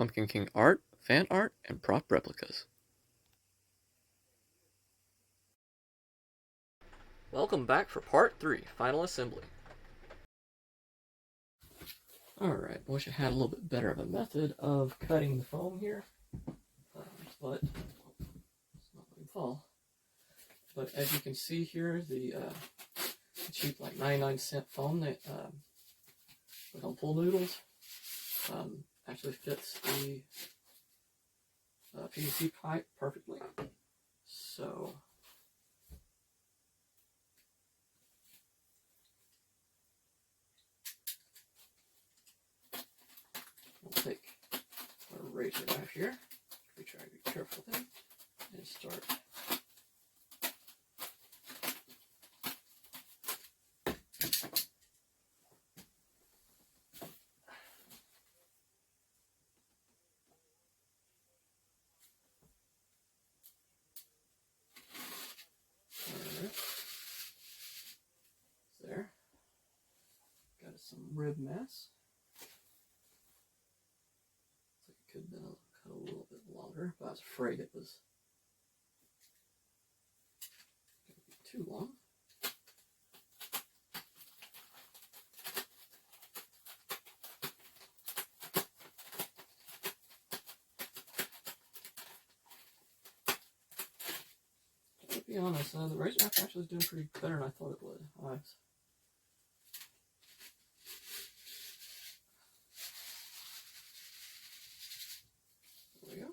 Pumpkin King art, fan art, and prop replicas. Welcome back for part 3, final assembly. Alright, I wish I had a little bit better of a method of cutting the foam here, but it's not letting fall. But as you can see here, the cheap like 99-cent foam that put on pool noodles actually fits the PVC pipe perfectly. So we'll take our razor knife here. We try to be careful with it and start. Alright. There. Got some rib mass. Looks like it could have been cut a little bit longer, but I was afraid it was going to be too long. To be honest, the razor knife actually is doing pretty better than I thought it would. There we go.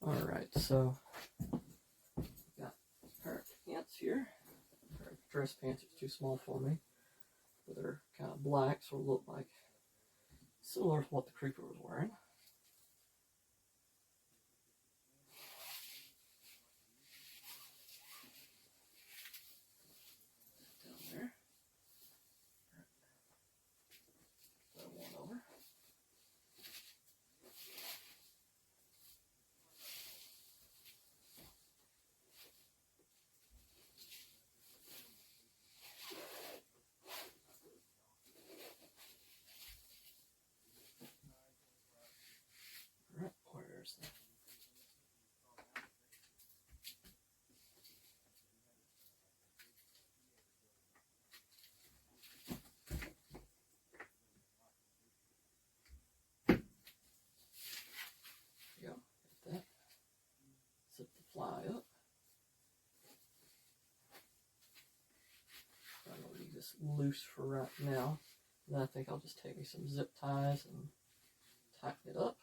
Alright, so got a pair of pants here. A pair of dress pants are too small for me. but they're kind of black, so it look like similar to what the creeper was wearing. Down there. That one over. Alright, where's that? There you go, get that. Zip the fly up. I'm going to leave this loose for right now. And then I think I'll just take me some zip ties and tighten it up.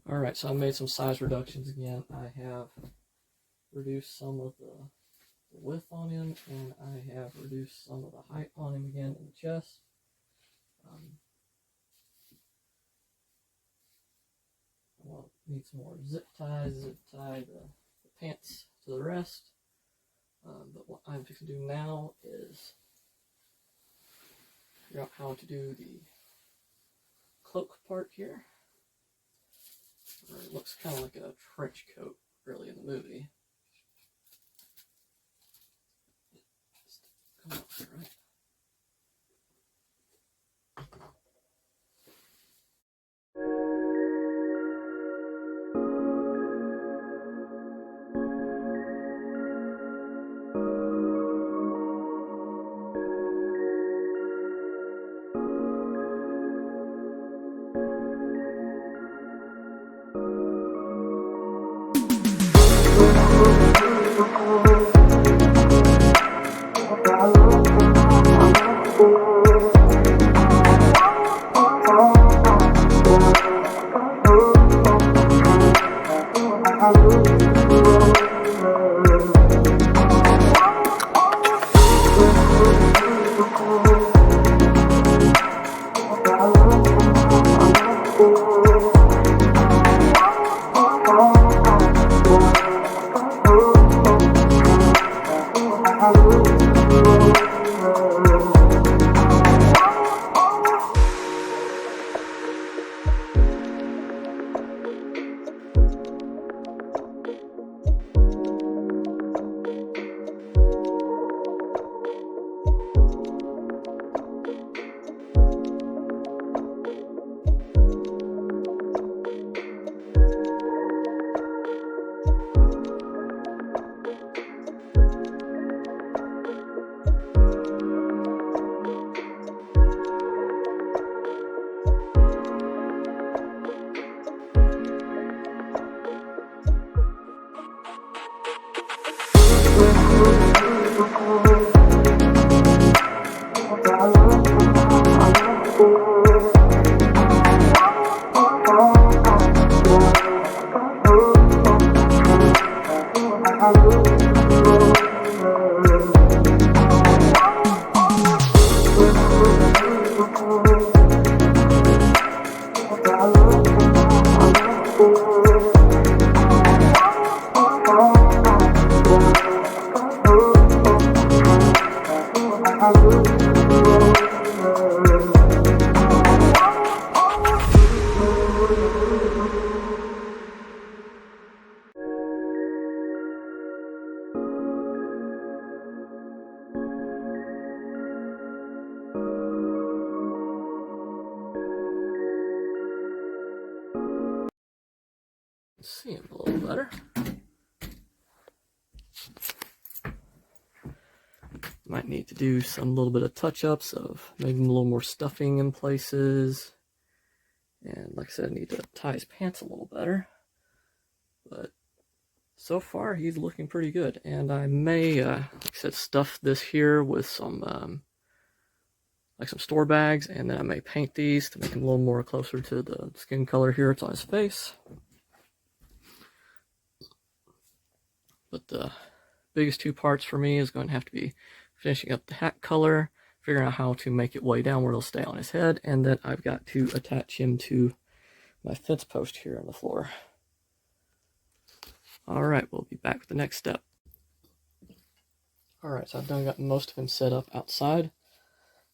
Alright, so I made some size reductions again. I have reduced some of the width on him, and I have reduced some of the height on him again in the chest. I'll need some more zip ties, zip tie the pants to the rest. But what I'm fixing to do now is figure out how to do the cloak part here. Where it looks kind of like a trench coat, really, in the movie. Come up here, right? See him a little better. Might need to do some little bit of touch-ups of maybe a little more stuffing in places. And like I said, I need to tie his pants a little better. But so far, he's looking pretty good. And I may, like I said, stuff this here with some, like some store bags. And then I may paint these to make him a little more closer to the skin color here to his face. But the biggest two parts for me is going to have to be finishing up the hat color, figuring out how to make it way down where it'll stay on his head, and then I've got to attach him to my fence post here on the floor. Alright, we'll be back with the next step. Alright, so I've done got most of him set up outside.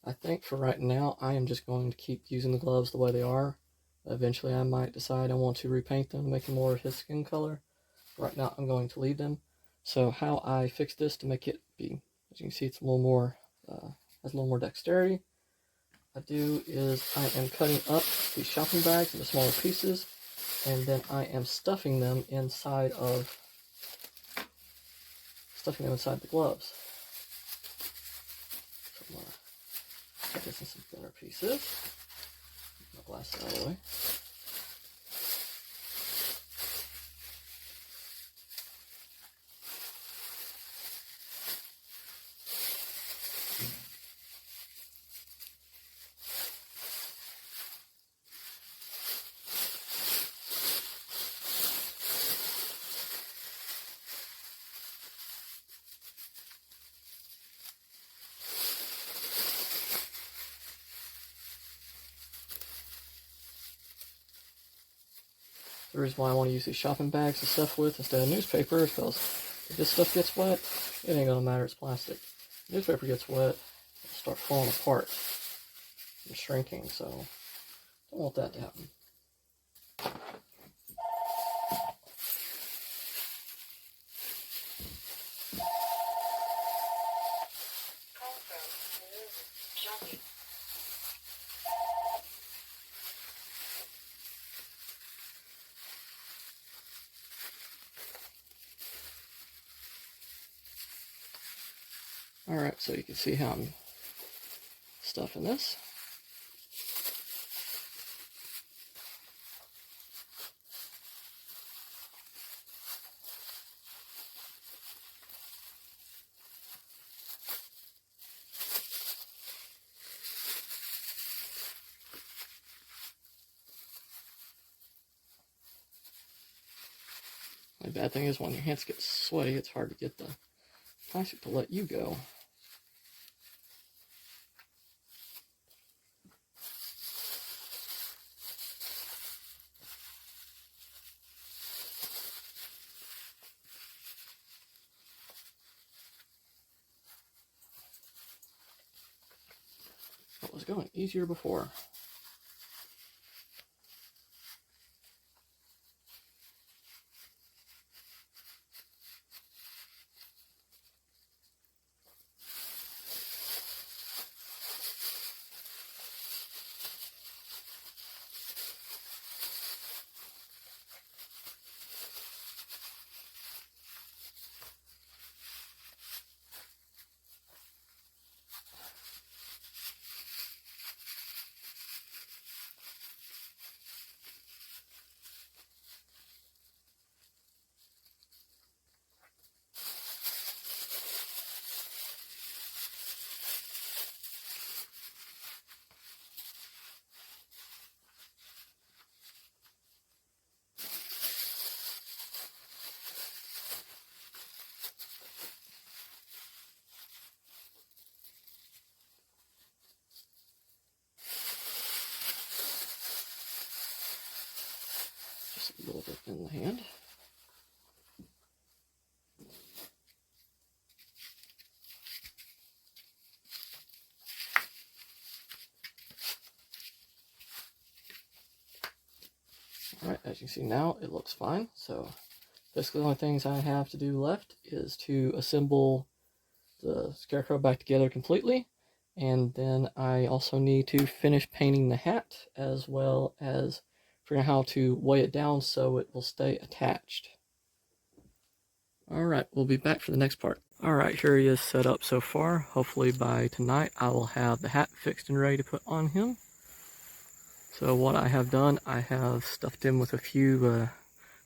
I think for right now, I am just going to keep using the gloves the way they are. Eventually I might decide I want to repaint them to make them more of his skin color. Right now I'm going to leave them. So how I fix this to make it be, as you can see, it's a little more, has a little more dexterity. I do is I am cutting up these shopping bags into smaller pieces, and then I am stuffing them inside the gloves. So I'm going to cut this in some thinner pieces. Get my glasses out of the way. The reason why I want to use these shopping bags to stuff with instead of newspaper is because if this stuff gets wet, it ain't gonna matter, it's plastic. If newspaper gets wet, it'll start falling apart. from shrinking, so don't want that to happen. Alright, so you can see how I'm stuffing this. The bad thing is when your hands get sweaty, it's hard to get the plastic to let you go. It was going easier before. Just a little bit in the hand. Alright, as you can see now, it looks fine. So basically the only things I have to do left is to assemble the Scarecrow back together completely. And then I also need to finish painting the hat, as well as figuring out how to weigh it down so it will stay attached. Alright, we'll be back for the next part. Alright, here he is set up so far. Hopefully by tonight I will have the hat fixed and ready to put on him. So what I have done, I have stuffed him with a few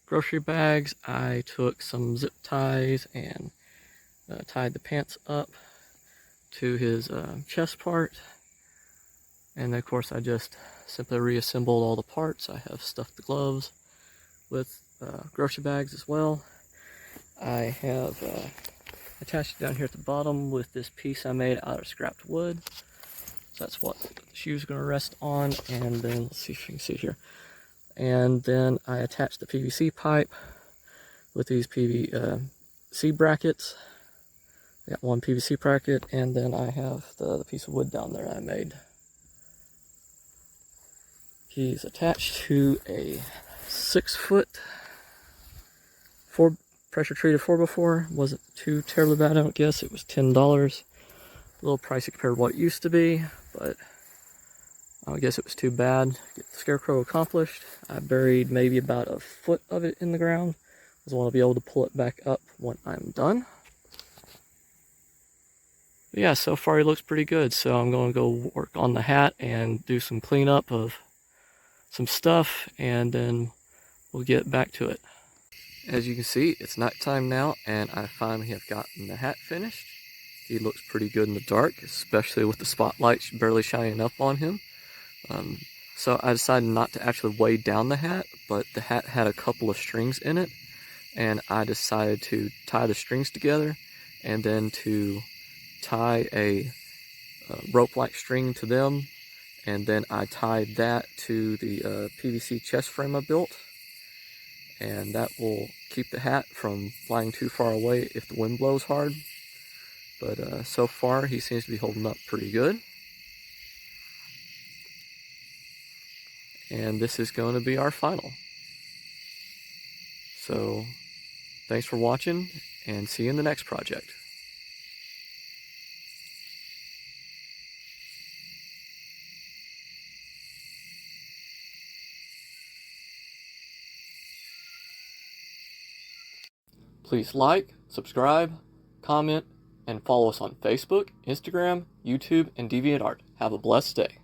grocery bags. I took some zip ties and tied the pants up to his chest part. And of course I just simply reassembled all the parts. I have stuffed the gloves with grocery bags as well. I have attached it down here at the bottom with this piece I made out of scrapped wood. So that's what the shoe's going to rest on. And then let's see if you can see here. And then I attached the PVC pipe with these PVC brackets. I got one PVC bracket, and then I have the piece of wood down there I made. He's attached to a 6-foot pressure treated 4x4. Wasn't too terribly bad, I don't guess. It was $10. A little pricey compared to what it used to be, but I don't guess it was too bad to get the Scarecrow accomplished. I buried maybe about a foot of it in the ground. I want to be able to pull it back up when I'm done. But yeah, so far he looks pretty good. So I'm going to go work on the hat and do some cleanup of some stuff, and then we'll get back to it. As you can see, it's nighttime now, and I finally have gotten the hat finished. He looks pretty good in the dark, especially with the spotlight barely shining up on him. So I decided not to actually weigh down the hat, but the hat had a couple of strings in it, and I decided to tie the strings together and then to tie a rope-like string to them, and then I tied that to the PVC chest frame I built, and that will keep the hat from flying too far away if the wind blows hard. But so far he seems to be holding up pretty good. And this is going to be our final. So thanks for watching, and see you in the next project. Please like, subscribe, comment, and follow us on Facebook, Instagram, YouTube, and DeviantArt. Have a blessed day.